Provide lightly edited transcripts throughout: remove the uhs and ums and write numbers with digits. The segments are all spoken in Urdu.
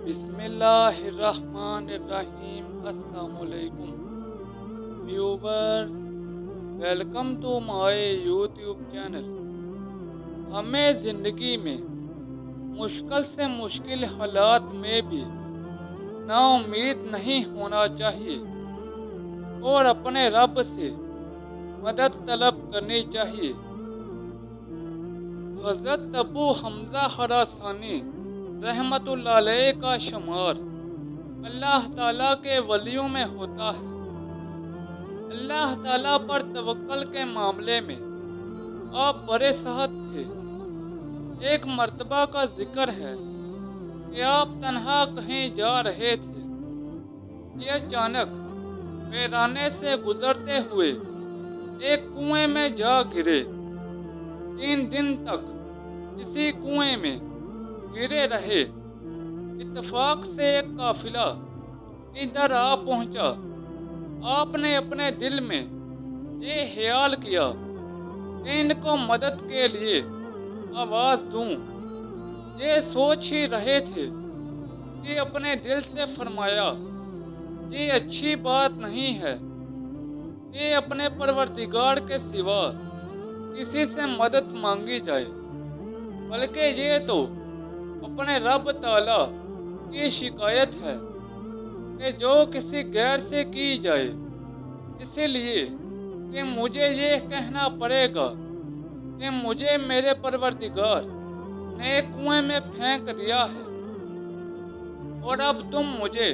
بسم اللہ الرحمن الرحیم۔ السلام علیکم viewers, welcome to my YouTube channel. ہمیں زندگی میں مشکل سے مشکل حالات میں بھی نا امید نہیں ہونا چاہیے اور اپنے رب سے مدد طلب کرنی چاہیے۔ حضرت ابو حمزہ خراسانی رحمت اللہ علیہ کا شمار اللہ تعالیٰ کے ولیوں میں ہوتا ہے۔ اللہ تعالیٰ پر توکل کے معاملے میں آپ بڑے سخت تھے۔ ایک مرتبہ کا ذکر ہے کہ آپ تنہا کہیں جا رہے تھے کہ اچانک ویرانے سے گزرتے ہوئے ایک کنویں میں جا گرے۔ 3 دن تک اسی کنویں میں گرے رہے۔ اتفاق سے ایک قافلہ ادھر آ پہنچا۔ آپ نے اپنے دل میں یہ خیال کیا کہ ان کو مدد کے لیے آواز دوں۔ یہ سوچ ہی رہے تھے کہ اپنے دل سے فرمایا، یہ اچھی بات نہیں ہے کہ اپنے پروردگار کے سوا کسی سے مدد مانگی جائے، بلکہ یہ تو اپنے رب تعالیٰ کی شکایت ہے کہ جو کسی غیر سے کی جائے، اسی لیے کہ مجھے یہ کہنا پڑے گا کہ مجھے میرے پروردگار نے کنویں میں پھینک دیا ہے اور اب تم مجھے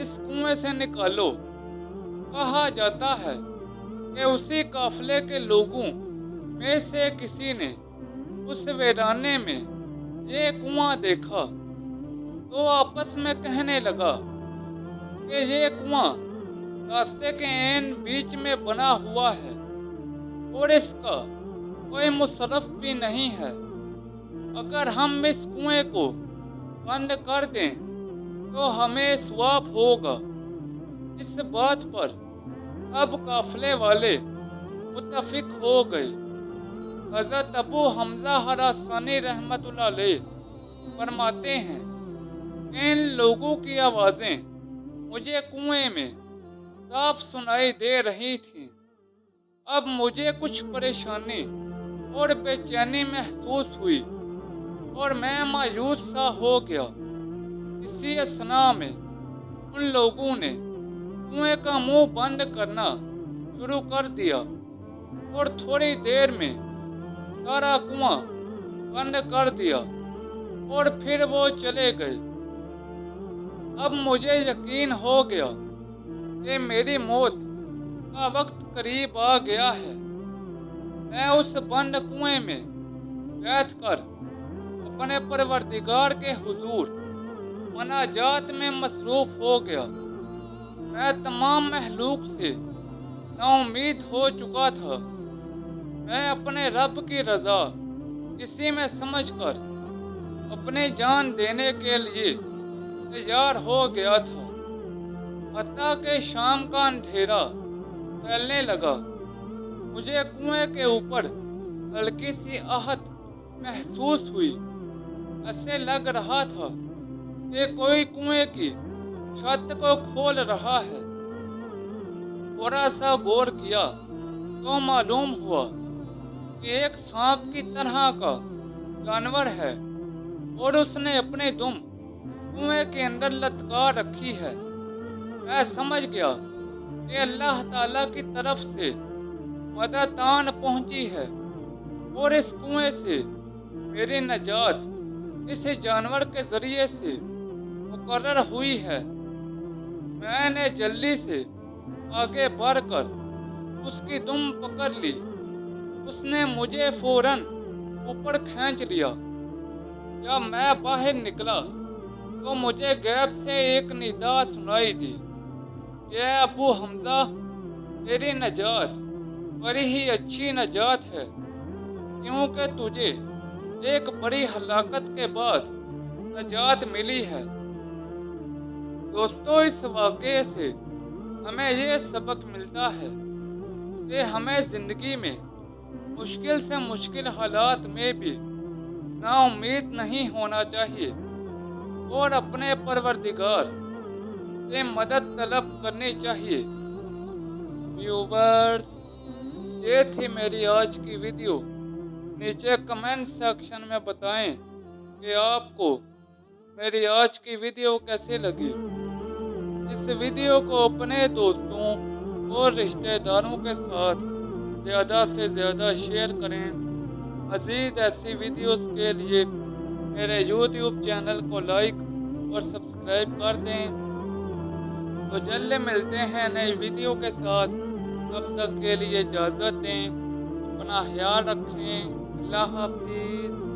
اس کنویں سے نکالو۔ کہا جاتا ہے کہ اسی قافلے کے لوگوں میں سے کسی نے اس ویرانے میں یہ کنواں دیکھا تو آپس میں کہنے لگا کہ یہ کنواں راستے کے عین بیچ میں بنا ہوا ہے اور اس کا کوئی مصرف بھی نہیں ہے۔ اگر ہم اس کنویں کو بند کر دیں تو ہمیں ثواب ہوگا۔ اس بات پر اب قافلے والے متفق ہو گئے۔ حضرت ابو حمزہ خراسانی رحمت اللہ علیہ فرماتے ہیں کہ ان لوگوں کی آوازیں مجھے کنویں میں صاف سنائی دے رہی تھیں۔ اب مجھے کچھ پریشانی اور بے چینی محسوس ہوئی اور میں مایوس سا ہو گیا۔ اسی اثناء میں ان لوگوں نے کنویں کا منہ بند کرنا شروع کر دیا اور تھوڑی دیر میں سارا کنواں بند کر دیا اور پھر وہ چلے گئے۔ اب مجھے یقین ہو گیا کہ میری موت کا وقت قریب آ گیا ہے۔ میں اس بند کنویں میں بیٹھ کر اپنے پروردگار کے حضور مناجات میں مصروف ہو گیا۔ میں تمام مخلوق سے نا امید ہو چکا تھا۔ میں اپنے رب کی رضا اسی میں سمجھ کر اپنی جان دینے کے لیے تیار ہو گیا تھا۔ حتیٰ کہ شام کا اندھیرا پھیلنے لگا۔ مجھے کنویں کے اوپر ہلکی سی آہٹ محسوس ہوئی۔ ایسے لگ رہا تھا کہ کوئی کنویں کی چھت کو کھول رہا ہے۔ تھوڑا سا غور کیا تو معلوم ہوا کہ ایک سانپ کی طرح کا جانور ہے اور اس نے اپنی دم کنویں کے اندر لٹکا رکھی ہے۔ میں سمجھ گیا کہ اللہ تعالیٰ کی طرف سے مدد آن پہنچی ہے اور اس کنویں سے میری نجات اس جانور کے ذریعے سے مقرر ہوئی ہے۔ میں نے جلدی سے آگے بڑھ کر اس کی دم پکڑ لی۔ اس نے مجھے فوراً اوپر کھینچ لیا۔ جب میں باہر نکلا تو مجھے غیب سے ایک ندا سنائی دی کہ اے ابو حمزہ، تیری نجات بڑی ہی اچھی نجات ہے، کیونکہ تجھے ایک بڑی ہلاکت کے بعد نجات ملی ہے۔ دوستو، اس واقعے سے ہمیں یہ سبق ملتا ہے کہ ہمیں زندگی میں مشکل سے مشکل حالات میں بھی نا امید نہیں ہونا چاہیے اور اپنے پروردگار سے مدد طلب کرنی چاہیے۔ ویورز، یہ تھی میری آج کی ویڈیو۔ نیچے کمنٹ سیکشن میں بتائیں کہ آپ کو میری آج کی ویڈیو کیسی لگی۔ اس ویڈیو کو اپنے دوستوں اور رشتہ داروں کے ساتھ زیادہ سے زیادہ شیئر کریں۔ مزید ایسی ویڈیوز کے لیے میرے یوٹیوب چینل کو لائک اور سبسکرائب کر دیں۔ تو جلد ملتے ہیں نئی ویڈیو کے ساتھ، تب تک کے لیے اجازت دیں، اپنا خیال رکھیں، اللہ حافظ۔